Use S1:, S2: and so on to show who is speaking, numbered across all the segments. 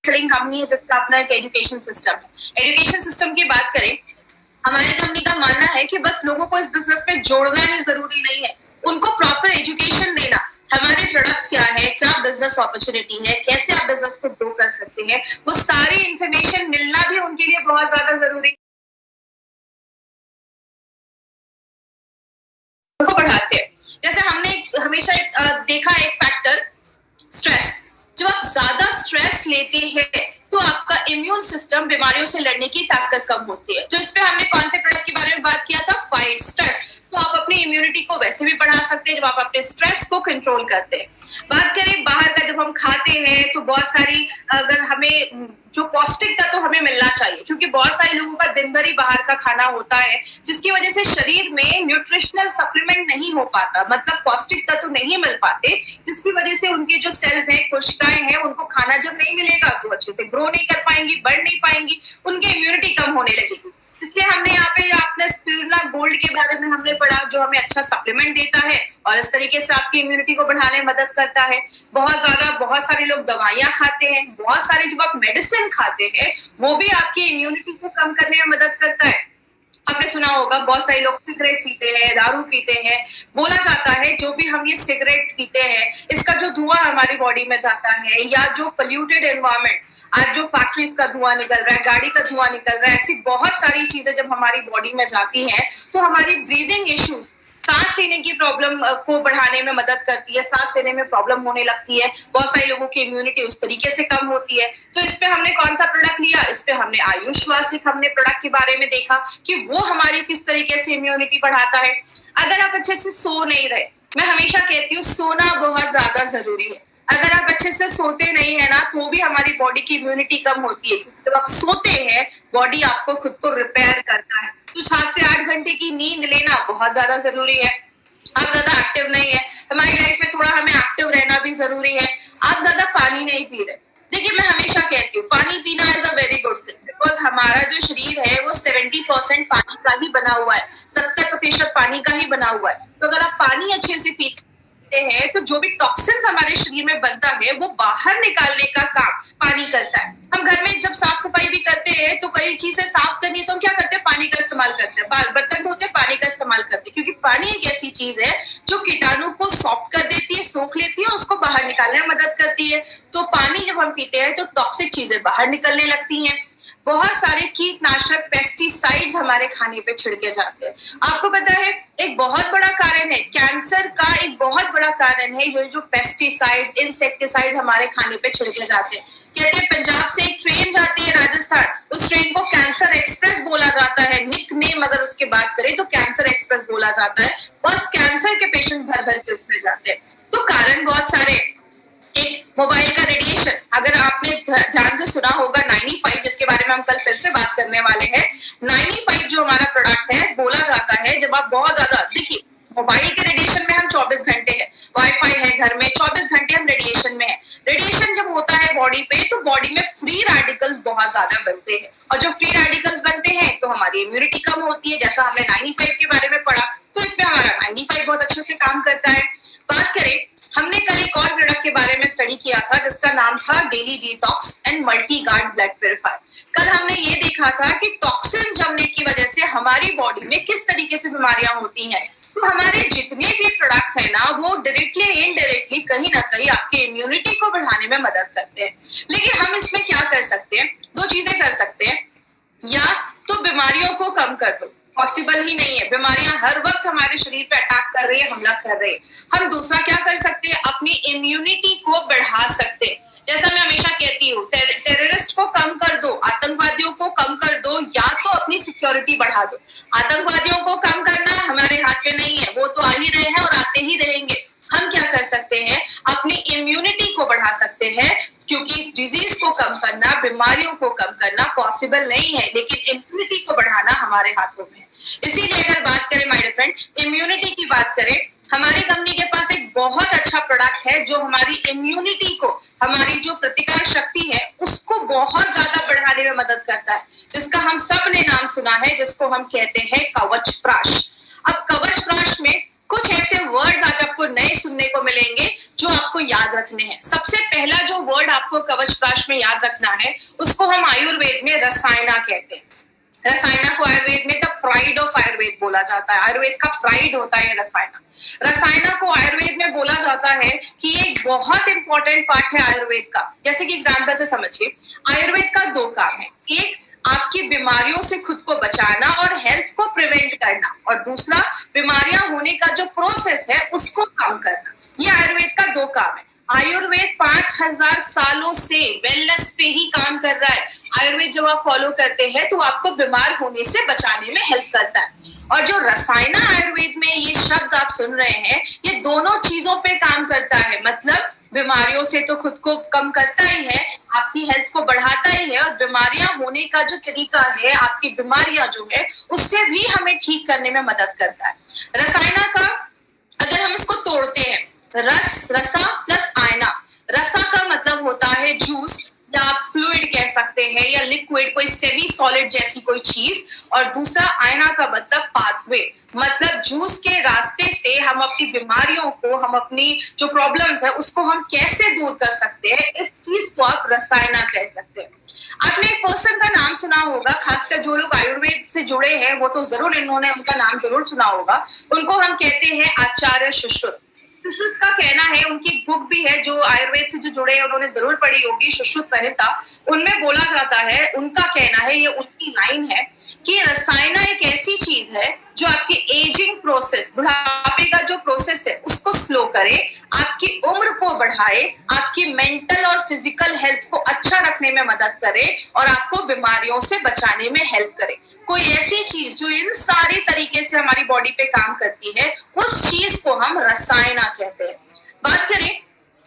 S1: Company है जिसका अपना एक एजुकेशन सिस्टम है। एजुकेशन सिस्टम की बात करें, हमारी कंपनी का मानना है कि बस लोगों को इस बिजनेस में जोड़ना ही जरूरी नहीं है, उनको प्रॉपर एजुकेशन देना। हमारे प्रोडक्ट्स क्या है, क्या बिजनेस अपॉर्चुनिटी है, कैसे आप बिजनेस को ग्रो कर सकते हैं, वो सारी इंफॉर्मेशन मिलना भी उनके लिए बहुत ज्यादा जरूरी है। उनको बढ़ाते हैं। जैसे हमने हमेशा देखा एक फैक्टर, स्ट्रेस। जब आप ज्यादा स्ट्रेस लेते हैं तो आपका इम्यून सिस्टम बीमारियों से लड़ने की ताकत कम होती है। तो इस पे हमने कौन से प्रोडक्ट के बारे में बात किया था, फाइट स्ट्रेस। तो आप अपनी इम्यूनिटी को वैसे भी बढ़ा सकते हैं जब आप अपने स्ट्रेस को कंट्रोल करते हैं। बात करें बाहर का, जब हम खाते हैं तो बहुत सारी, अगर हमें जो पौष्टिक तत्व तो हमें मिलना चाहिए, क्योंकि बहुत सारे लोगों का दिन भर ही बाहर का खाना होता है, जिसकी वजह से शरीर में न्यूट्रिशनल सप्लीमेंट नहीं हो पाता, मतलब पौष्टिक तत्व तो नहीं मिल पाते, जिसकी वजह से उनके जो सेल्स हैं, कोशिकाएं हैं, उनको खाना जब नहीं मिलेगा तो अच्छे से ग्रो नहीं कर पाएंगी, बढ़ नहीं पाएंगी, उनकी इम्यूनिटी कम होने लगेगी। इसलिए हमने यहाँ पे आपने स्पिरुलिना गोल्ड के बारे में हमने पढ़ा, जो हमें अच्छा सप्लीमेंट देता है और इस तरीके से आपकी इम्यूनिटी को बढ़ाने में मदद करता है। बहुत सारे लोग दवाइयां खाते हैं, बहुत सारे जब आप मेडिसिन खाते हैं वो भी आपकी इम्यूनिटी को कम करने में मदद करता है। आपने सुना होगा बहुत सारे लोग सिगरेट पीते हैं, दारू पीते हैं। बोला जाता है जो भी हम ये सिगरेट पीते हैं, इसका जो धुआं हमारी बॉडी में जाता है, या जो पोल्यूटेड एनवायरनमेंट, आज जो फैक्ट्रीज का धुआं निकल रहा है, गाड़ी का धुआं निकल रहा है, ऐसी बहुत सारी चीजें जब हमारी बॉडी में जाती हैं तो हमारी ब्रीदिंग इश्यूज, सांस लेने की प्रॉब्लम को बढ़ाने में मदद करती है, सांस लेने में प्रॉब्लम होने लगती है, बहुत सारे लोगों की इम्यूनिटी उस तरीके से कम होती है। तो इस पे हमने कौन सा प्रोडक्ट लिया, इस पे हमने आयुष श्वासिक हमने प्रोडक्ट के बारे में देखा कि वो हमारी किस तरीके से इम्यूनिटी बढ़ाता है। अगर आप अच्छे से सो नहीं रहे, मैं हमेशा कहती हूँ सोना बहुत ज्यादा जरूरी है। अगर आप अच्छे से सोते नहीं है ना तो भी हमारी बॉडी की इम्यूनिटी कम होती है। जब आप सोते हैं बॉडी आपको खुद को रिपेयर करता है। तो 7 से 8 घंटे की नींद लेना बहुत ज्यादा जरूरी है। आप ज्यादा एक्टिव नहीं है, हमारी लाइफ में थोड़ा हमें एक्टिव रहना भी जरूरी है। आप ज्यादा पानी नहीं पी रहे, देखिए मैं हमेशा कहती हूँ पानी पीना is a very good thing, because हमारा जो शरीर है वो 70% पानी का ही बना हुआ है, 70% पानी का ही बना हुआ है। तो अगर आप पानी अच्छे से पीते हैं तो जो भी टॉक्सिन्स हमारे शरीर में बनता है वो बाहर निकालने का काम पानी करता है। हम घर में जब साफ सफाई भी करते हैं तो कई चीजें साफ करनी है तो हम क्या करते हैं, पानी का इस्तेमाल करते हैं। बर्तन धोते हैं, पानी का इस्तेमाल करते हैं, क्योंकि पानी एक ऐसी चीज है जो कीटाणु को सॉफ्ट कर देती है, सोख लेती है, उसको बाहर निकालने में मदद करती है। तो पानी जब हम पीते हैं तो टॉक्सिक चीजें बाहर निकलने लगती हैं। बहुत सारे कीटनाशक, पेस्टिसाइड्स हमारे खाने पे छिड़के जाते हैं। आपको पता है एक बहुत बड़ा कारण है कैंसर का, एक बहुत बड़ा कारण है ये जो पेस्टिसाइड्स, इंसेक्टिसाइड्स हमारे खाने पे छिड़के जाते हैं। कहते हैं पंजाब से एक ट्रेन जाती है राजस्थान, उस ट्रेन को कैंसर एक्सप्रेस बोला जाता है, निक नेम अगर उसके बात करें तो कैंसर एक्सप्रेस बोला जाता है। बस कैंसर के पेशेंट भर भर के उसमें जाते हैं। तो कारण बहुत सारे, एक मोबाइल का रेडिएशन, अगर आपने ध्यान से सुना होगा 95, जिसके बारे में हम कल फिर से बात करने वाले हैं। 95 जो हमारा प्रोडक्ट है, बोला जाता है जब आप बहुत ज्यादा, देखिए मोबाइल के रेडिएशन में हम 24 घंटे हैं, वाईफाई है घर में, 24 घंटे हम रेडिएशन में है। रेडिएशन जब होता है बॉडी पे तो बॉडी में फ्री रेडिकल्स बहुत ज्यादा बनते हैं, और जो फ्री रेडिकल्स बनते हैं तो हमारी इम्यूनिटी कम होती है, जैसा हमने 95 के बारे में पढ़ा। तो इसमें हमारा 95 बहुत अच्छे से काम करता है। बात करें, हमने कल एक और प्रोडक्ट के बारे में स्टडी किया था जिसका नाम था daily detox and multi guard blood purifier. कल हमने ये देखा था कि टॉक्सिन जमने की वजह से हमारी बॉडी में किस तरीके से बीमारियां होती हैं। तो हमारे जितने भी प्रोडक्ट्स हैं ना, वो डायरेक्टली इनडायरेक्टली कहीं ना कहीं आपकी इम्यूनिटी को बढ़ाने में मदद करते हैं। लेकिन हम इसमें क्या कर सकते हैं, 2 चीजें कर सकते हैं, या तो बीमारियों को कम कर दो, पॉसिबल ही नहीं है, बीमारियां हर वक्त हमारे शरीर पे अटैक कर रही है, हमला कर रही है। हम दूसरा क्या कर सकते हैं, अपनी इम्यूनिटी को बढ़ा सकते हैं। जैसा मैं हमेशा कहती हूँ, टेररिस्ट को कम कर दो, आतंकवादियों को कम कर दो, या तो अपनी सिक्योरिटी बढ़ा दो। आतंकवादियों को कम करना हमारे हाथ में नहीं है, वो तो आ ही रहे हैं और आते ही रहेंगे। हम क्या कर सकते हैं, अपनी इम्यूनिटी को बढ़ा सकते हैं, क्योंकि डिजीज को कम करना, बीमारियों को कम करना पॉसिबल नहीं है, लेकिन इम्यूनिटी को बढ़ाना हमारे हाथों में है। इसीलिए अगर बात करें माय डियर फ्रेंड, इम्यूनिटी की बात करें, हमारी कंपनी के पास एक बहुत अच्छा प्रोडक्ट है जो हमारी इम्यूनिटी को, हमारी जो प्रतिकार शक्ति है उसको बहुत ज्यादा बढ़ाने में मदद करता है, जिसका हम सब ने नाम सुना है, जिसको हम कहते हैं कवच प्राश। अब कवच प्राश में कुछ ऐसे वर्ड्स आज आपको नए सुनने को मिलेंगे जो आपको याद रखने हैं। सबसे पहला जो वर्ड आपको कवच प्राश में याद रखना है उसको हम आयुर्वेद में रसायना कहते हैं। रसायना को आयुर्वेद में द प्राइड ऑफ आयुर्वेद बोला जाता है। आयुर्वेद का प्राइड होता है रसायना। रसायना को आयुर्वेद में बोला जाता है कि ये एक बहुत इंपॉर्टेंट पार्ट है आयुर्वेद का। जैसे कि एग्जाम्पल से समझिए, आयुर्वेद का दो काम है, एक आपकी बीमारियों से खुद को बचाना और हेल्थ को प्रिवेंट करना, और दूसरा बीमारियां होने का जो प्रोसेस है उसको कम करना। ये आयुर्वेद का दो काम है। आयुर्वेद 5000 सालों से वेलनेस पे ही काम कर रहा है। आयुर्वेद जब आप फॉलो करते हैं तो आपको बीमार होने से बचाने में हेल्प करता है। और जो रसायना आयुर्वेद में ये शब्द आप सुन रहे हैं, ये दोनों चीजों पे काम करता है। मतलब बीमारियों से तो खुद को कम करता ही है, आपकी हेल्थ को बढ़ाता ही है, और बीमारियां होने का जो तरीका है, आपकी बीमारियां जो है उससे भी हमें ठीक करने में मदद करता है। रसायना का अगर हम इसको तोड़ते हैं, रसा प्लस आयना। रसा का मतलब होता है जूस, या आप फ्लूइड कह सकते हैं, या लिक्विड, कोई सेमी सॉलिड जैसी कोई चीज। और दूसरा आयना का मतलब पाथवे, मतलब जूस के रास्ते से हम अपनी बीमारियों को, हम अपनी जो प्रॉब्लम्स है उसको हम कैसे दूर कर सकते हैं, इस चीज को आप रसायना कह सकते हैं। आपने एक पर्सन का नाम सुना होगा, खासकर जो लोग आयुर्वेद से जुड़े हैं वो तो जरूर इन्होंने उनका नाम जरूर सुना होगा। उनको हम कहते हैं आचार्य सुश्रुत। सुश्रुत का कहना है, उनकी बुक भी है जो आयुर्वेद से जो जुड़े हैं उन्होंने जरूर पढ़ी होगी, सुश्रुत संहिता। उनमें बोला जाता है, उनका कहना है, ये उनकी लाइन है कि रसायना एक ऐसी चीज है जो आपकी एजिंग प्रोसेस, बुढ़ापे का जो प्रोसेस है उसको स्लो करे, आपकी उम्र को बढ़ाए, आपकी मेंटल और फिजिकल हेल्थ को अच्छा रखने में मदद करे, और आपको बीमारियों से बचाने में हेल्प करे। कोई ऐसी चीज जो इन सारे तरीके से हमारी बॉडी पे काम करती है, उस चीज को हम रसायना कहते हैं। बात करें,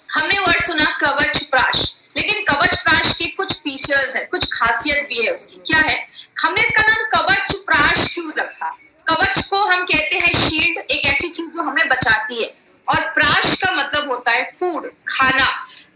S1: हमने वर्ड सुना कवच प्राश, लेकिन कवच प्राश के कुछ फीचर्स है, कुछ खासियत भी है उसकी। क्या है? हमने इसका नाम कवच प्राश क्यों रखा? कवच को हम कहते हैं शील्ड, एक ऐसी चीज जो हमें बचाती है, और प्राश का मतलब होता है फूड, खाना।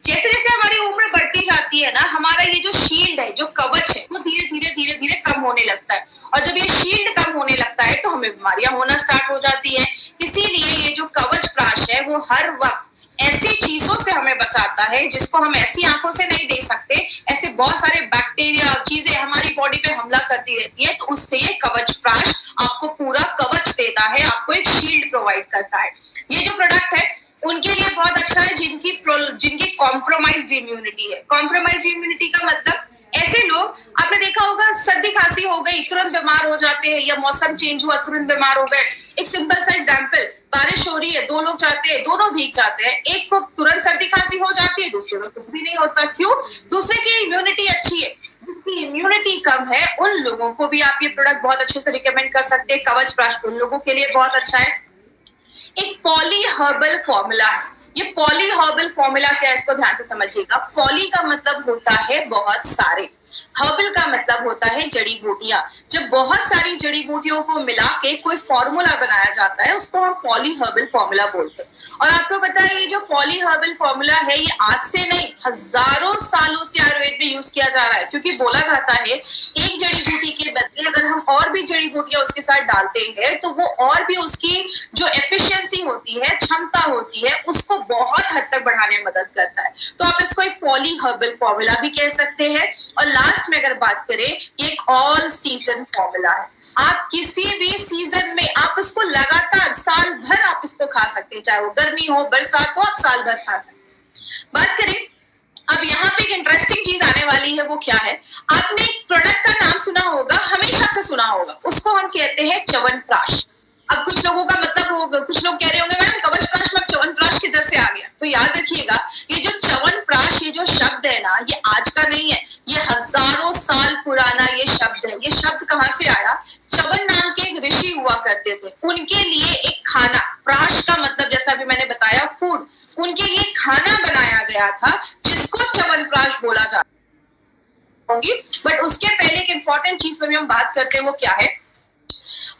S1: जैसे जैसे हमारी उम्र बढ़ती जाती है ना, हमारा ये जो शील्ड है, जो कवच है, वो धीरे धीरे धीरे धीरे कम होने लगता है। और जब ये शील्ड कम होने लगता है तो हमें बीमारियां होना स्टार्ट हो जाती है। इसीलिए ये जो कवच प्राश है वो हर वक्त ऐसी चीजों से हमें बचाता है जिसको हम ऐसी आंखों से नहीं देख सकते। ऐसे बहुत सारे बैक्टीरिया चीजें हमारी बॉडी पे हमला करती रहती है, तो उससे ये कवच प्राश आपको पूरा कवच देता है, आपको एक शील्ड प्रोवाइड करता है। ये जो प्रोडक्ट है उनके लिए बहुत अच्छा है जिनकी कॉम्प्रोमाइज्ड इम्यूनिटी है। कॉम्प्रोमाइज्ड इम्यूनिटी का मतलब ऐसे लोग, आपने देखा होगा सर्दी खांसी हो गई तुरंत बीमार हो जाते हैं, या मौसम चेंज हुआ तुरंत बीमार हो गए। एक सिंपल सा एग्जांपल, बारिश हो रही है, दो लोग जाते हैं, दोनों भीग जाते हैं, एक को तुरंत सर्दी खांसी हो जाती है, दूसरे को कुछ भी नहीं होता। क्यों? दूसरे की इम्यूनिटी अच्छी है। जिसकी इम्यूनिटी कम है उन लोगों को भी आप ये प्रोडक्ट बहुत अच्छे से रिकमेंड कर सकते हैं। कवच प्राश उन लोगों के लिए बहुत अच्छा है। एक पॉली हर्बल फॉर्मूला है। ये पॉली हर्बल फॉर्मूला क्या है, इसको ध्यान से समझिएगा। पॉली का मतलब होता है बहुत सारे, हर्बल का मतलब होता है जड़ी बूटियां। जब बहुत सारी जड़ी बूटियों को मिला के कोई फॉर्मूला बनाया जाता है उसको हम पॉली हर्बल फॉर्मूला बोलते हैं। और आपको पता है ये जो पॉली हर्बल फॉर्मूला है ये आज से नहीं, हजारों सालों से आयुर्वेद में यूज किया जा रहा है। क्योंकि बोला जाता है एक जड़ी बूटी के बदले अगर हम और भी जड़ी बूटियां उसके साथ डालते हैं तो वो और भी उसकी जो एफिशिएंसी होती है, क्षमता होती है, उसको बहुत हद तक बढ़ाने में मदद करता है। तो आप इसको एक पॉली हर्बल फॉर्मूला भी कह सकते हैं। और लास्ट में अगर बात करें, ये एक ऑल सीजन फॉर्मूला है। आप किसी भी सीजन में आप इसको लगातार साल भर आप इसको खा सकते हैं, चाहे वो गर्मी हो बरसात हो, आप साल भर खा सकते हैं। बात करें, अब यहाँ पे एक इंटरेस्टिंग चीज आने वाली है, वो क्या है? आपने एक प्रोडक्ट का नाम सुना होगा, हमेशा से सुना होगा, उसको हम कहते हैं च्यवनप्राश। अब कुछ लोगों का मतलब होगा, कुछ लोग कह रहे होंगे मैडम कवचप्राश में च्यवनप्राश किधर से आ गया? तो याद रखिएगा, ये जो च्यवनप्राश, ये जो शब्द है ना, ये आज का नहीं है, ये हजारों साल पुराना ये शब्द है। ये शब्द कहाँ से आया? च्यवन नाम के एक ऋषि हुआ करते थे, उनके लिए एक खाना, प्राश का मतलब जैसा भी मैंने बताया फूड, उनके लिए खाना बनाया गया था जिसको च्यवनप्राश बोला जाता होगी। बट उसके पहले एक इंपॉर्टेंट चीज पर भी हम बात करते हैं, वो क्या है?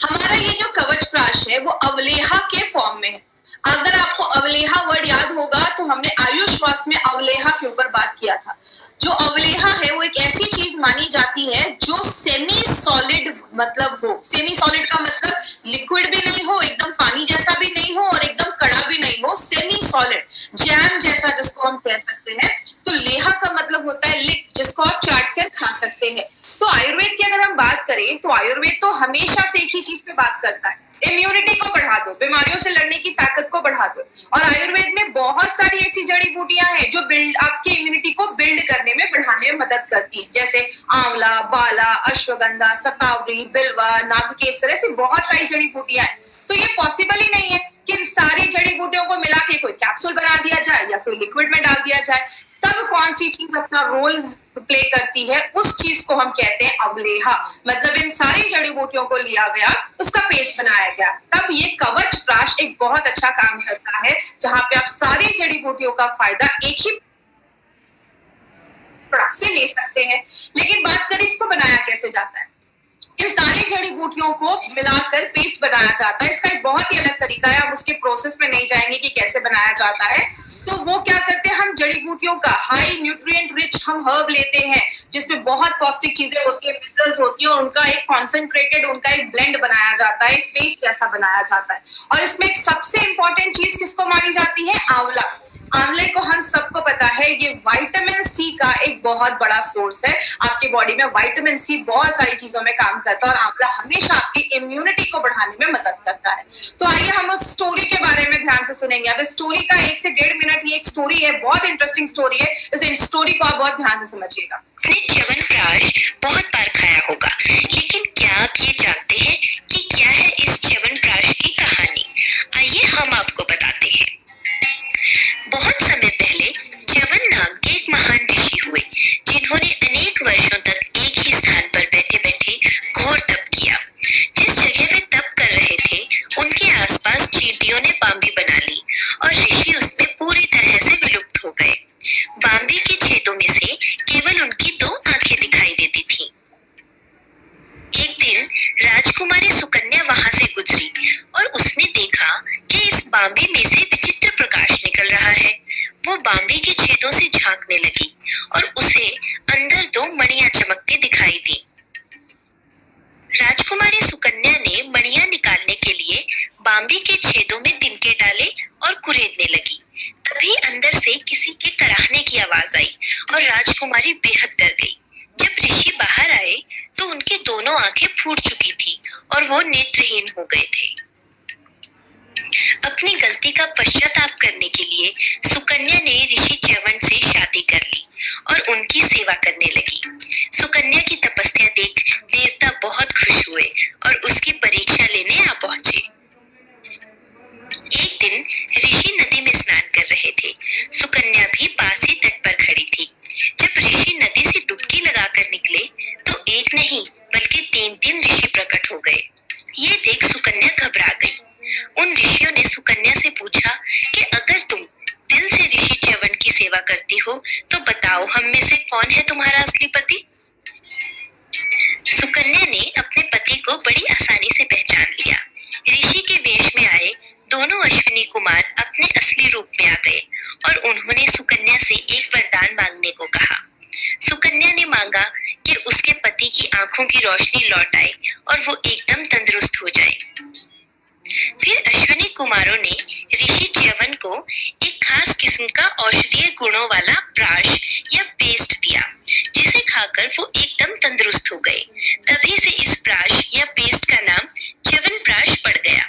S1: हमारा ये जो कवच प्राश है वो अवलेहा के फॉर्म में है। अगर आपको अवलेहा वर्ड याद होगा तो हमने आयुष श्वास में अवलेहा के ऊपर बात किया था। जो अवलेहा है वो एक ऐसी चीज मानी जाती है जो सेमी सॉलिड मतलब हो। सेमी सॉलिड का मतलब लिक्विड भी नहीं हो, एकदम पानी जैसा भी नहीं हो और एकदम कड़ा भी नहीं हो, सेमी सॉलिड, जैम जैसा जिसको हम कह सकते हैं। तो लेहा का मतलब होता है लिक, जिसको आप चाट कर खा सकते हैं। तो आयुर्वेद की अगर हम बात करें तो आयुर्वेद तो हमेशा से एक ही चीज पे बात करता है, इम्यूनिटी को बढ़ा दो, बीमारियों से लड़ने की ताकत को बढ़ा दो। और आयुर्वेद में बहुत सारी ऐसी जड़ी बूटियां हैं जो बिल्ड आपकी इम्यूनिटी को बिल्ड करने में, बढ़ाने में मदद करती हैं, जैसे आंवला, बाला, अश्वगंधा, शतावरी, बिल्वा, नागकेसर, ऐसी बहुत सारी जड़ी बूटियां हैं। तो ये पॉसिबल ही नहीं है कि इन सारी जड़ी बूटियों को मिला के कोई कैप्सूल बना दिया जाए या कोई लिक्विड में डाल दिया जाए। तब कौन सी चीज अपना रोल प्ले करती है, उस चीज को हम कहते हैं अवलेहा। मतलब इन सारी जड़ी बूटियों को लिया गया, उसका पेस्ट बनाया गया, तब ये कवच प्राश एक बहुत अच्छा काम करता है, जहां पे आप सारी जड़ी बूटियों का फायदा एक ही प्रोडक्ट से ले सकते हैं। लेकिन बात करें इसको बनाया कैसे जाता है, इन सारी जड़ी बूटियों को मिलाकर पेस्ट बनाया जाता है। इसका एक बहुत ही अलग तरीका है, हम उसके प्रोसेस में नहीं जाएंगे कि कैसे बनाया जाता है। तो वो क्या करते हैं, हम जड़ी बूटियों का हाई न्यूट्रिएंट रिच हम हर्ब लेते हैं, जिसमें बहुत पौष्टिक चीजें होती है, मिनरल्स होती है, और उनका एक कॉन्सेंट्रेटेड, उनका एक ब्लेंड बनाया जाता है, एक पेस्ट जैसा बनाया जाता है। और इसमें एक सबसे इंपॉर्टेंट चीज किसको मानी जाती है, आंवला। आंवले को हम सबको पता है ये विटामिन सी का एक बहुत बड़ा सोर्स है। आपकी बॉडी में विटामिन सी बहुत सारी चीजों में काम करता है और आंवला हमेशा आपकी इम्यूनिटी को बढ़ाने में मदद करता है। तो आइए हम उस स्टोरी के बारे में ध्यान से सुनेंगे। अब इस स्टोरी का 1 से 1.5 मिनट ये एक स्टोरी है, बहुत इंटरेस्टिंग स्टोरी है। इस स्टोरी को आप बहुत ध्यान से समझिएगा।
S2: आपने च्यवनप्राश बहुत बार खाया होगा, लेकिन क्या आप ये जानते हैं कि क्या है इस च्यवनप्राश की कहानी? आइए हम आपको बताते हैं। बहुत समय पहले च्यवन नाम के एक महान ऋषि हुए, जिन्होंने अनेक वर्षों तक एक ही स्थान पर बैठे बैठे घोर तप किया। जिस जगह वे तप कर रहे थे, उनके आसपास चींटियों ने बांबी बना ली और ऋषि उसमें पूरी तरह से विलुप्त हो गए। बांबी के छेदों में से केवल उनकी 2 आंखें दिखाई देती थीं। एक दिन राजकुमारी सुकन्या वहां से गुजरी और उसने देखा कि इस बांबी में से विचित्र प्रकाश निकल रहा है। वो बांबी के छेदों से झांकने लगी और उसे अंदर 2 मणियां चमकती दिखाई दी। राजकुमारी सुकन्या ने मणियां निकालने के लिए बांबी के छेदों में तिनके डाले और कुरेदने लगी। तभी अंदर से किसी के कराहने की आवाज आई और राजकुमारी बेहद डर गई। जब ऋषि बाहर आए तो उनकी दोनों आंखें फूट चुकी थी और वो नेत्रहीन हो गए थे। अपनी गलती का पश्चाताप करने के लिए सुकन्या ने ऋषि च्यवन से शादी कर ली और उनकी सेवा करने लगी। सुकन्या की तपस्या देख देवता बहुत खुश हुए और उसकी परीक्षा लेने आ पहुंचे। एक दिन ऋषि नदी में स्नान कर रहे थे। सुकन्या भी पास ही तट पर खड़ी थी। जब ऋषि नदी से डुबकी लगाकर निकले तो एक नहीं बल्कि 3 ऋषि प्रकट हो गए। ये देख सुकन्या घबरा गई। उन ऋषियों ने सुकन्या से पूछा कि अगर तुम दिल से ऋषि च्यवन की सेवा करती हो तो बताओ हम में से कौन है तुम्हारा असली पति? सुकन्या ने अपने पति को बड़ी आसानी से पहचान लिया। ऋषि के वेश में आए दोनों अश्विनी कुमार अपने असली रूप में आ गए और उन्होंने सुकन्या से एक वरदान मांगने को कहा। सुकन्या ने मांगा कि उसके पति की आंखों की रोशनी लौट आए और वो एकदम तंदुरुस्त हो जाए। फिर अश्विनी कुमारों ने ऋषि च्यवन को एक खास किस्म का औषधीय गुणों वाला प्राश या पेस्ट दिया, जिसे खाकर वो एकदम तंदुरुस्त हो गए। तभी से इस प्राश या पेस्ट का नाम च्यवनप्राश पड़ गया।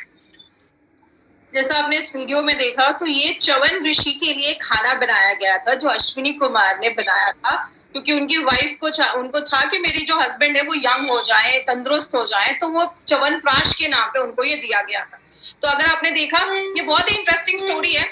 S1: जैसा आपने इस वीडियो में देखा तो ये च्यवन ऋषि के लिए खाना बनाया गया था जो अश्विनी कुमार ने बनाया था, क्योंकि उनकी वाइफ को उनको था कि मेरी जो हस्बैंड है वो यंग हो जाए, तंदुरुस्त हो जाए, तो वो च्यवनप्राश के नाम पे उनको ये दिया गया था। तो अगर आपने देखा, ये बहुत ही इंटरेस्टिंग स्टोरी है।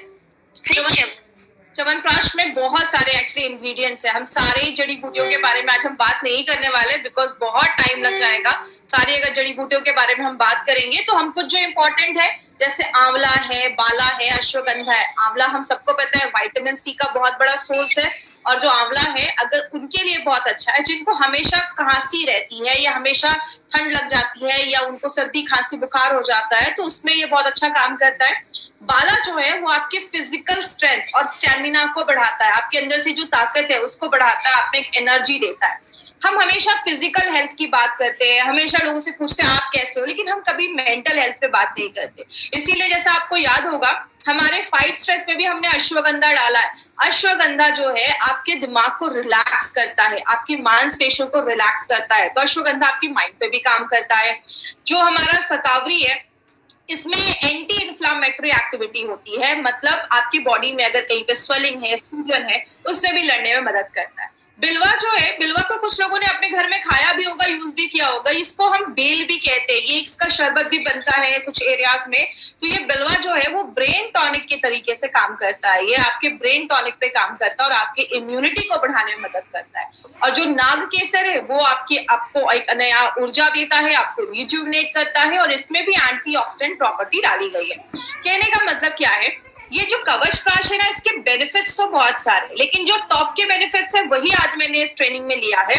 S1: च्यवनप्राश में बहुत सारे एक्चुअली इंग्रेडिएंट्स है। हम सारे जड़ी बूटियों के बारे में आज हम बात नहीं करने वाले, बिकॉज बहुत टाइम लग जाएगा। सारी अगर जड़ी बूटियों के बारे में हम बात करेंगे तो हम कुछ जो इम्पोर्टेंट है, जैसे आंवला है, बाला है, अश्वगंधा है। आंवला हम सबको पता है विटामिन सी का बहुत बड़ा सोर्स है। और जो आंवला है अगर उनके लिए बहुत अच्छा है, जिनको हमेशा खांसी रहती है या हमेशा ठंड लग जाती है या उनको सर्दी खांसी बुखार हो जाता है, तो उसमें ये बहुत अच्छा काम करता है। बाला जो है वो आपके फिजिकल स्ट्रेंथ और स्टेमिना को बढ़ाता है, आपके अंदर से जो ताकत है उसको बढ़ाता है, आप में एक एनर्जी देता है। हम हमेशा फिजिकल हेल्थ की बात करते हैं, हमेशा लोगों से पूछते हैं आप कैसे हो, लेकिन हम कभी मेंटल हेल्थ पे बात नहीं करते। इसीलिए जैसा आपको याद होगा हमारे फाइट स्ट्रेस में भी हमने अश्वगंधा डाला है। अश्वगंधा जो है आपके दिमाग को रिलैक्स करता है, आपकी मांसपेशियों को रिलैक्स करता है, तो अश्वगंधा आपकी माइंड पे भी काम करता है। जो हमारा शतावरी है इसमें एंटी इन्फ्लामेटरी एक्टिविटी होती है, मतलब आपकी बॉडी में अगर कहीं पे स्वेलिंग है, सूजन है, उससे भी लड़ने में मदद करता है। बिलवा जो है, बिलवा को कुछ लोगों ने अपने घर में खाया भी होगा, यूज भी किया होगा। इसको हम बेल भी कहते हैं, ये इसका शरबत भी बनता है कुछ एरियाज में। तो ये बिलवा जो है वो ब्रेन टॉनिक के तरीके से काम करता है, ये आपके ब्रेन टॉनिक पे काम करता है और आपके इम्यूनिटी को बढ़ाने में मदद करता है। और जो नाग केसर है वो आपको एक नया ऊर्जा देता है, आपको रिजुविनेट करता है और इसमें भी एंटीऑक्सीडेंट प्रॉपर्टी डाली गई है। कहने का मतलब क्या है, ये जो कवच प्राश है ना, इसके बेनिफिट्स तो बहुत सारे, लेकिन जो टॉप के बेनिफिट्स है वही आज मैंने इस ट्रेनिंग में लिया है।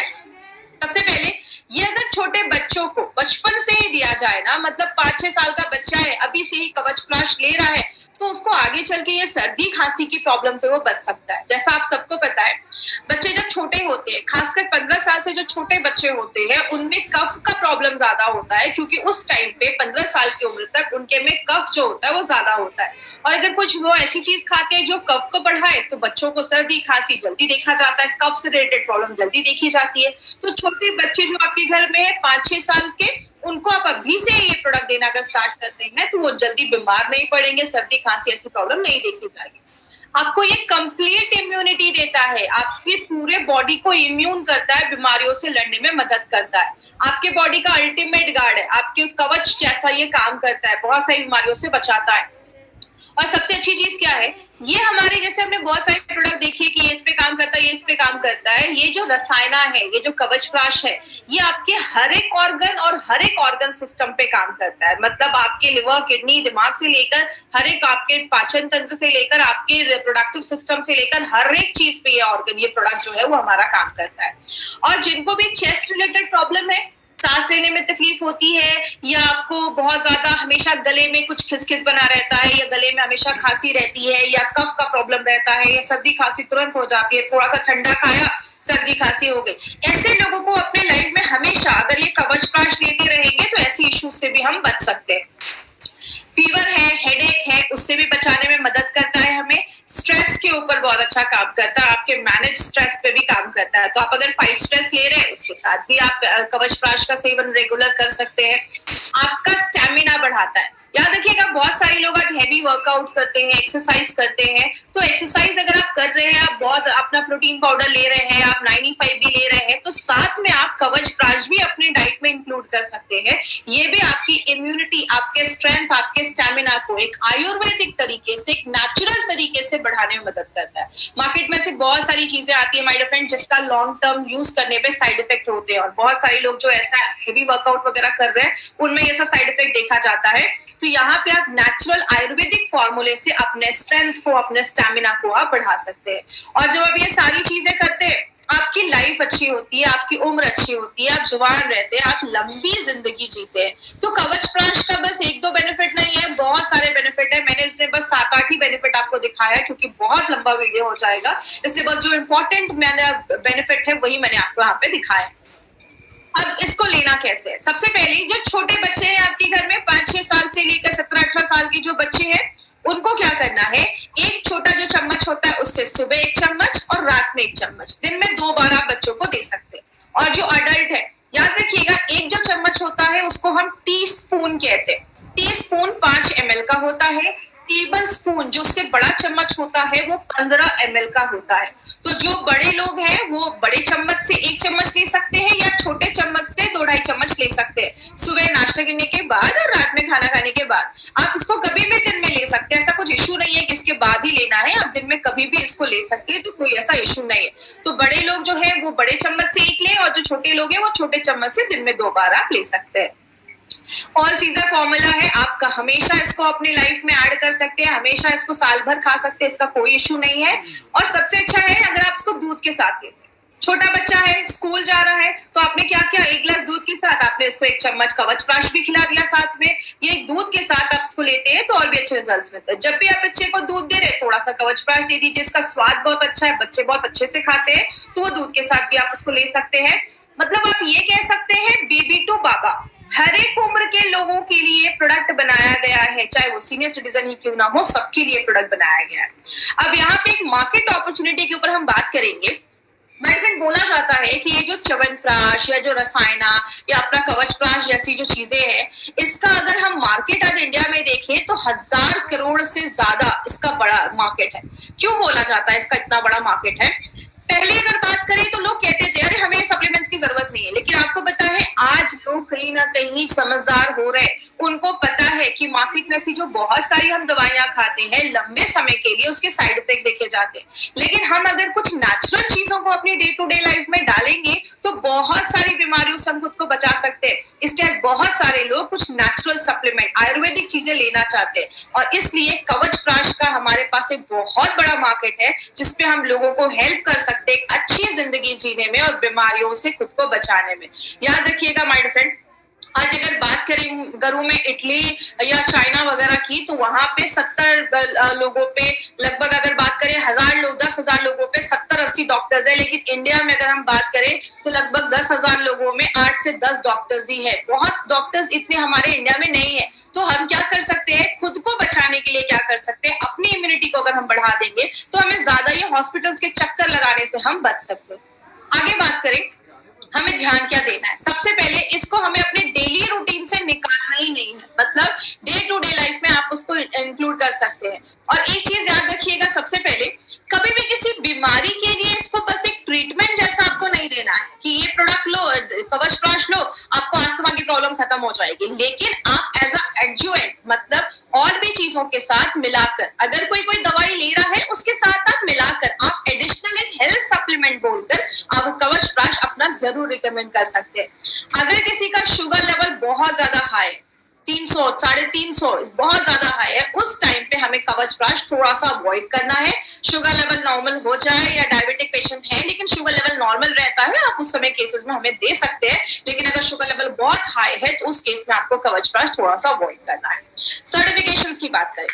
S1: सबसे पहले ये अगर छोटे बच्चों को बचपन से ही दिया जाए ना, मतलब 5-6 साल का बच्चा है अभी से ही कवच प्राश ले रहा है, तो उसको आगे चल के ये सर्दी खांसी की प्रॉब्लम से वो बच सकता है। जैसा आप सबको पता है बच्चे जब छोटे होते हैं, खासकर 15 साल से जो छोटे बच्चे होते हैं उनमें कफ का प्रॉब्लम ज्यादा होता है, क्योंकि उस टाइम पे 15 साल की उम्र तक उनके में कफ जो होता है वो ज्यादा होता है। और अगर कुछ वो ऐसी चीज खाते हैं जो कफ को बढ़ाए तो बच्चों को सर्दी खांसी जल्दी देखा जाता है, कफ से रिलेटेड प्रॉब्लम जल्दी देखी जाती है। तो छोटे बच्चे जो आपके घर में है 5-6 साल के, उनको आप अभी से ये प्रोडक्ट देना अगर स्टार्ट करते हैं तो वो जल्दी बीमार नहीं पड़ेंगे, सर्दी खांसी ऐसी प्रॉब्लम नहीं देखी जाएगी। आपको ये कंप्लीट इम्यूनिटी देता है, आपके पूरे बॉडी को इम्यून करता है, बीमारियों से लड़ने में मदद करता है, आपके बॉडी का अल्टीमेट गार्ड है, आपके कवच जैसा ये काम करता है, बहुत सारी बीमारियों से बचाता है। और सबसे अच्छी चीज क्या है, ये हमारे जैसे हमने बहुत सारे प्रोडक्ट देखे कि ये इस पे काम करता है, ये इस पे काम करता है, ये जो रसायना है, ये जो कवच प्राश है, ये आपके हर एक ऑर्गन और हर एक ऑर्गन सिस्टम पे काम करता है। मतलब आपके लिवर, किडनी, दिमाग से लेकर हर एक, आपके पाचन तंत्र से लेकर आपके रिप्रोडक्टिव सिस्टम से लेकर हर एक चीज पे ये ऑर्गन, ये प्रोडक्ट जो है वो हमारा काम करता है। और जिनको भी चेस्ट रिलेटेड प्रॉब्लम है, सांस लेने में तकलीफ होती है, या आपको बहुत ज्यादा हमेशा गले में कुछ खिसखिस बना रहता है, या गले में हमेशा खांसी रहती है, या कफ का प्रॉब्लम रहता है, या सर्दी खांसी तुरंत हो जाती है, थोड़ा सा ठंडा खाया सर्दी खांसी हो गई, ऐसे लोगों को अपने लाइफ में हमेशा अगर ये कवच प्राश लेते रहेंगे तो ऐसी इश्यूज से भी हम बच सकते हैं। फीवर है, हेडेक है, उससे भी बचाने में मदद करता है हमें। स्ट्रेस के ऊपर बहुत अच्छा काम करता है, आपके मैनेज स्ट्रेस पे भी काम करता है। तो आप अगर फाइट स्ट्रेस ले रहे हैं उसके साथ भी आप कवच प्राश का सेवन रेगुलर कर सकते हैं। आपका स्टेमिना बढ़ाता है। याद रखिएगा बहुत सारे लोग आज हैवी वर्कआउट करते हैं, एक्सरसाइज करते हैं, तो एक्सरसाइज अगर आप कर रहे हैं, आप बहुत अपना प्रोटीन पाउडर ले रहे हैं, आप 95 भी ले रहे हैं, तो साथ में आप कवच प्राश भी अपनी डाइट में इंक्लूड कर सकते हैं। ये भी आपकी इम्यूनिटी, आपके स्ट्रेंथ, आपके स्टेमिना को एक आयुर्वेदिक तरीके से, एक नेचुरल तरीके से बढ़ाने में मदद करता है। मार्केट में से बहुत सारी चीजें आती है माय डियर फ्रेंड, जिसका लॉन्ग टर्म यूज करने पे साइड इफेक्ट होते हैं, और बहुत सारे लोग जो ऐसा हेवी वर्कआउट वगैरह कर रहे हैं उनमें ये सब साइड इफेक्ट देखा जाता है। तो यहाँ पे आप नेचुरल आयुर्वेदिक फॉर्मूले से अपने स्ट्रेंथ को, अपने स्टैमिना को आप बढ़ा सकते हैं। और जब आप ये सारी चीजें करते हैं आपकी लाइफ अच्छी होती है, आपकी उम्र अच्छी होती है, आप जवान रहते हैं, आप लंबी जिंदगी जीते हैं। तो कवच प्राश का बस 1-2 बेनिफिट नहीं है, बहुत सारे बेनिफिट है। मैंने इसमें बस 7-8 ही बेनिफिट आपको दिखाया है, क्योंकि बहुत लंबा वीडियो हो जाएगा, इसलिए बस जो इंपॉर्टेंट मैंने बेनिफिट है वही मैंने आपको यहाँ पे दिखाया। अब इसको लेना कैसे है? सबसे पहले जो छोटे बच्चे हैं आपके घर में, 5-6 साल से लेकर 17-18 साल के जो बच्चे हैं, उनको क्या करना है, एक छोटा जो चम्मच होता है उससे सुबह 1 चम्मच और रात में 1 चम्मच, दिन में 2 बार आप बच्चों को दे सकते हैं। और जो अडल्ट है, याद रखिएगा एक जो चम्मच होता है उसको हम टी स्पून कहते हैं। टी स्पून 5 ml का होता है, टेबल स्पून जो उससे बड़ा चम्मच होता है वो 15 ml का होता है। तो जो बड़े लोग हैं वो बड़े चम्मच से 1 चम्मच ले सकते हैं, या छोटे चम्मच से 2-2.5 चम्मच ले सकते हैं, सुबह नाश्ता करने के बाद और रात में खाना खाने के बाद। आप इसको कभी भी दिन में ले सकते हैं, ऐसा कुछ इशू नहीं है कि इसके बाद ही लेना है, आप दिन में कभी भी इसको ले सकते हैं, तो कोई ऐसा इशू नहीं है। तो बड़े लोग जो है वो बड़े चम्मच से 1 ले, और जो छोटे लोग हैं वो छोटे चम्मच से दिन में 2 बार आप ले सकते हैं। ऑल सीजर फॉर्मूला है, आपका हमेशा इसको अपनी लाइफ में ऐड कर सकते हैं, हमेशा इसको साल भर खा सकते हैं, इसका कोई इशू नहीं है। और सबसे अच्छा है अगर आप इसको दूध के साथ लेते हैं। छोटा बच्चा है, स्कूल जा रहा है, तो आपने क्या किया, 1 गिलास दूध के साथ आपने इसको 1 चम्मच कवचप्राश भी खिला दिया साथ में। ये दूध के साथ आप इसको लेते हैं तो और भी अच्छे रिजल्ट्स मिलते हैं। जब भी आप बच्चे को दूध दे रहे हैं, थोड़ा सा कवचप्राश दे दीजिए, जिसका स्वाद बहुत अच्छा है, बच्चे बहुत अच्छे से खाते हैं, तो वो दूध के साथ भी आप उसको ले सकते हैं। मतलब आप ये कह सकते हैं बेबी टू बाबा, हर एक उम्र के लोगों के लिए प्रोडक्ट बनाया गया है, चाहे वो सीनियर सिटीजन ही क्यों ना हो, सबके लिए प्रोडक्ट बनाया गया है। अब यहाँ पे एक मार्केट अपॉर्चुनिटी के ऊपर हम बात करेंगे। मेरे फ्रेंड, बोला जाता है कि ये जो च्यवनप्राश या जो रसायना या अपना कवचप्राश जैसी जो चीजें हैं, इसका अगर हम मार्केट आज इंडिया में देखें तो 1000 करोड़ से ज्यादा इसका बड़ा मार्केट है। क्यों बोला जाता है इसका इतना बड़ा मार्केट है? पहले अगर बात करें तो लोग कहते थे अरे हमें सप्लीमेंट्स की जरूरत नहीं है, लेकिन आपको पता है आज लोग कहीं ना कहीं समझदार हो रहे हैं। उनको पता है कि मार्केट में ऐसी जो बहुत सारी हम दवाइयां खाते हैं लंबे समय के लिए, उसके साइड इफेक्ट देखे जाते हैं, लेकिन हम अगर कुछ नेचुरल चीजों को अपनी डे टू डे लाइफ में डालेंगे तो बहुत सारी बीमारियों से हम खुद को बचा सकते हैं। इसलिए बहुत सारे लोग कुछ नेचुरल सप्लीमेंट, आयुर्वेदिक चीजें लेना चाहते हैं, और इसलिए कवचप्राश का हमारे पास एक बहुत बड़ा मार्केट है जिसपे हम लोगों को हेल्प कर सकते हैं एक अच्छी जिंदगी जीने में और बीमारियों से खुद को बचाने में। याद रखिएगा माय फ्रेंड, आज अगर बात करूं मैं इटली या चाइना वगैरह की, तो वहां पे 70 लोगों पे लगभग, अगर बात करें 1000 लोग, 10,000 लोगों पे 70-80 डॉक्टर्स है। लेकिन इंडिया में अगर हम बात करें तो लगभग 10,000 लोगों में 8 से 10 डॉक्टर्स ही है। बहुत डॉक्टर्स इतने हमारे इंडिया में नहीं है। तो हम क्या कर सकते हैं, खुद को बचाने के लिए क्या कर सकते हैं, अपनी इम्यूनिटी को अगर हम बढ़ा देंगे तो हमें ज्यादा ये हॉस्पिटल्स के चक्कर लगाने से हम बच सकते हैं। आगे बात करें, हमें ध्यान क्या देना है? सबसे पहले इसको हमें अपने डेली रूटीन से निकालना ही नहीं है, मतलब डे टू डे लाइफ में आप उसको इंक्लूड कर सकते हैं। और एक चीज याद रखिएगा, सबसे पहले कभी भी किसी बीमारी के लिए इसको बस एक ट्रीटमेंट जैसा आपको नहीं देना है कि ये प्रोडक्ट लो, कवचप्राश लो, आपको अस्थमा की प्रॉब्लम खत्म हो जाएगी। लेकिन आप एज अ एडजुवेंट, मतलब और भी चीजों के साथ मिलाकर, अगर कोई दवाई ले रहा है उसके साथ आप मिलाकर, आप एडिशनल हेल्थ सप्लीमेंट बोलकर आप कवचप्राश अपना जरूर रिकमेंड कर सकते हैं। अगर किसी का शुगर लेवल बहुत ज्यादा हाई, 300, 350 बहुत ज्यादा हाई है, उस टाइम पे हमें कवचप्राश थोड़ा सा अवॉइड करना है। शुगर लेवल नॉर्मल हो जाए, या डायबिटिक पेशेंट है लेकिन शुगर लेवल नॉर्मल रहता है, आप उस समय केसेस में हमें दे सकते हैं। लेकिन अगर शुगर लेवल बहुत हाई है तो उस केस में आपको कवचप्राश थोड़ा सा अवॉइड करना है। सर्टिफिकेशंस की बात करें,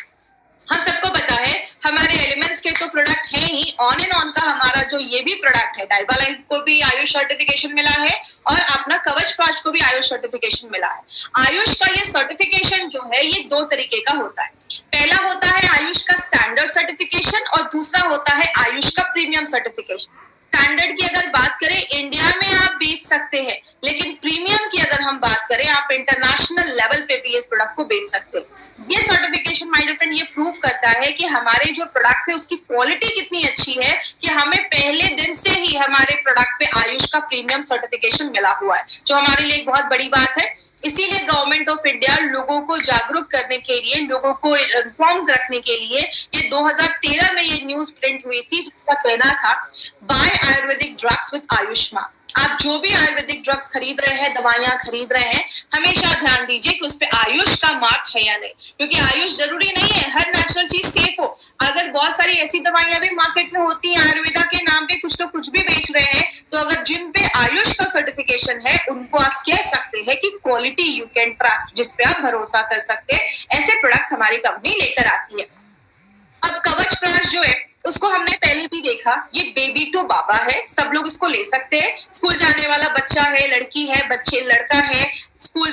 S1: हम सबको पता है हमारे एलिमेंट्स के तो प्रोडक्ट है ही, ऑन एंड ऑन का हमारा जो ये भी प्रोडक्ट है, डाइबा लाइफ को भी आयुष सर्टिफिकेशन मिला है और अपना कवचप्राश को भी आयुष सर्टिफिकेशन मिला है। आयुष का ये सर्टिफिकेशन जो है ये 2 तरीके का होता है। पहला होता है आयुष का स्टैंडर्ड सर्टिफिकेशन और दूसरा होता है आयुष का प्रीमियम सर्टिफिकेशन। स्टैंडर्ड की अगर बात करें इंडिया में आप बेच सकते हैं, लेकिन प्रीमियम की अगर हम बात करें आप इंटरनेशनल लेवल पे भी इस प्रोडक्ट को बेच सकते हैं। ये सर्टिफिकेशन माय डियर फ्रेंड ये प्रूव करता है कि हमारे जो प्रोडक्ट है उसकी क्वालिटी कितनी अच्छी है कि हमें पहले दिन से ही हमारे प्रोडक्ट पे आयुष का प्रीमियम सर्टिफिकेशन मिला हुआ है, जो हमारे लिए एक बहुत बड़ी बात है। इसीलिए गवर्नमेंट ऑफ इंडिया लोगों को जागरूक करने के लिए, लोगों को इन्फॉर्म रखने के लिए ये 2013 में ये न्यूज प्रिंट हुई थी, जिसका कहना था by Ayurvedic drugs with Ayushman. आप जो भी आयुर्वेदिक ड्रग्स खरीद रहे हैं, दवाइयां खरीद रहे हैं, हमेशा ध्यान दीजिए कि उस पे आयुष का मार्क है या नहीं, क्योंकि आयुष जरूरी नहीं है हर नेचुरल चीज सेफ हो। अगर बहुत सारी ऐसी दवाइयां भी मार्केट में होती हैं आयुर्वेदा के नाम पे, कुछ लोग कुछ भी बेच रहे हैं, तो अगर जिन पे आयुष का सर्टिफिकेशन है उनको आप कह सकते हैं कि क्वालिटी यू कैन ट्रस्ट, जिसपे आप भरोसा कर सकते हैं। ऐसे प्रोडक्ट्स हमारी कंपनी लेकर आती है। अब कवचप्राश जो है उसको हमने पहले भी देखा, ये बेबी टू बाबा है, सब लोग इसको ले सकते हैं। स्कूल जाने वाला बच्चा है, लड़की है, बच्चे लड़का है, स्कूल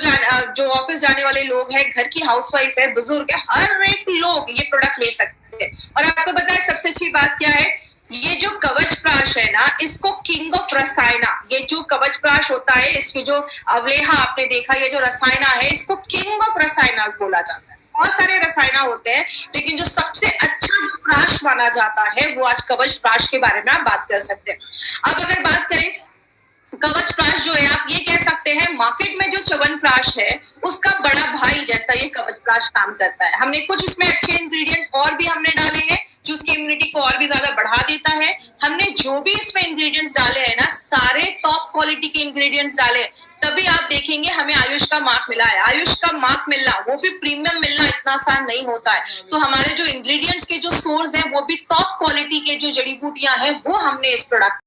S1: जो ऑफिस जाने वाले लोग हैं, घर की हाउसवाइफ है, बुजुर्ग है, हर एक लोग ये प्रोडक्ट ले सकते हैं। और आपको पता है सबसे अच्छी बात क्या है, ये जो कवचप्राश है ना, इसको किंग ऑफ रसायना, ये जो कवचप्राश होता है, इसके जो अवलेहा आपने देखा, ये जो रसायना है, इसको किंग ऑफ रसायना बोला जाता है। बहुत सारे रसायना होते हैं, लेकिन जो सबसे अच्छा जो प्राश माना जाता है वो आज कवचप्राश के बारे में आप बात कर सकते हैं। अब अगर बात करें कवच प्राश जो है, आप ये कह सकते हैं मार्केट में जो च्यवनप्राश है उसका बड़ा भाई जैसा ये कवच प्राश काम करता है। हमने कुछ इसमें अच्छे इंग्रेडिएंट्स और भी हमने डाले हैं जो उसकी इम्यूनिटी को और भी ज्यादा बढ़ा देता है। हमने जो भी इसमें इंग्रेडिएंट्स डाले हैं ना, सारे टॉप क्वालिटी के इंग्रेडिएंट्स डाले हैं, तभी आप देखेंगे हमें आयुष का मार्क मिला है। आयुष का मार्क मिलना, वो भी प्रीमियम मिलना इतना आसान नहीं होता है। तो हमारे जो इंग्रेडिएंट्स के जो सोर्स हैं वो भी टॉप क्वालिटी के जो जड़ी बूटियां हैं वो हमने इस प्रोडक्ट